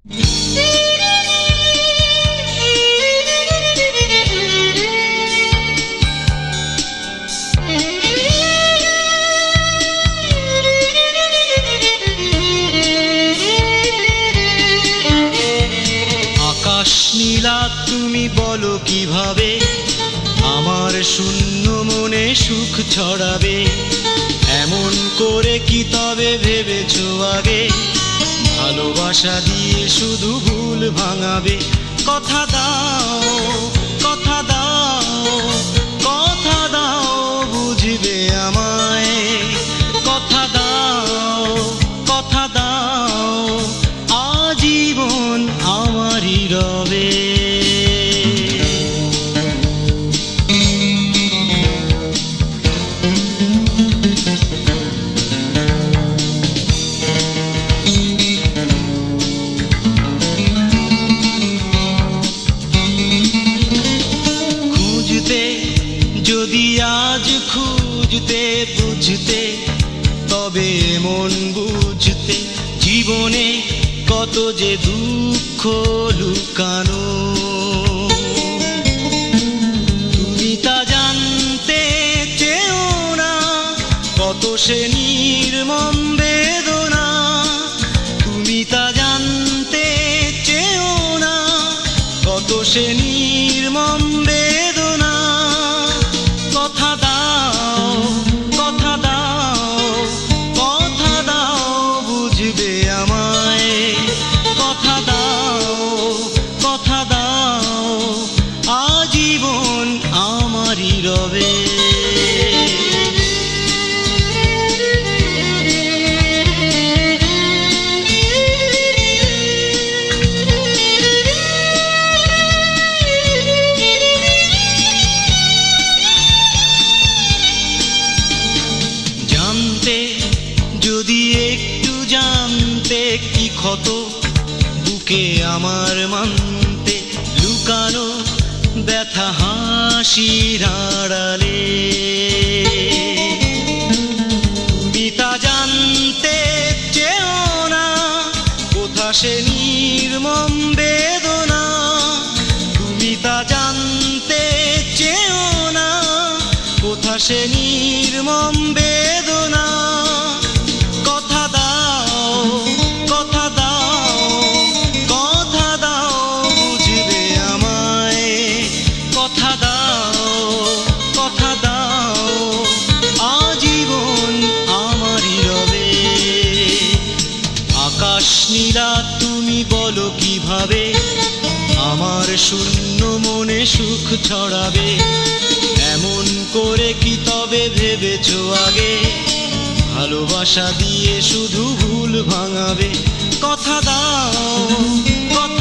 আকাশ নীলা তুমি বলো কিভাবে আমার শূন্য মনে সুখ ছড়াবে, এমন করে কি তবে ভেবেছো আগে ভালোবাসা দিয়ে শুধু ভুল ভাঙাবে? কথা দাও, কথা দাও, কথা দাও বুঝবে আমায়, কথা দাও, কথা দাও আজীবন আমারই রবে। যদি আজ খুঁজতে বুঝতে তবে মন বুঝতে জীবনে কত যে দুঃখ লুকানো, তুমি তা জানতে চেও না কত সে নির্মম বেদনা, তুমি তা জানতে চেও না কত সে নির্মম বেদনা। কথা দাও, কথা দাও, কথা দাও বুঝবে আমায়, কথা দাও, কথা দাও আজীবন আমারই রবে। যদি একটু জানতে কি ক্ষত বুকে আমার মানতে লুকানো ব্যথা হাসির আড়ালে, তুমি তা জানতে চেও না কোথা সে নির্মম বেদনা, তুমি তা জানতে চেও না কোথা সে নির্মম বেদনা। কথা দাও, কথা দাও, কথা দাও বুঝবে আমায়, কথা দাও, কথা দাও আজীবন আমারই রবে। আকাশ নীলা তুমি বলো কিভাবে আমার শূন্য মনে সুখ ছড়াবে, এমন করে কি তবে ভেবেছো আগে ভালোবাসা দিয়ে শুধু ভুল ভাঙাবে? কথা দাও, কথা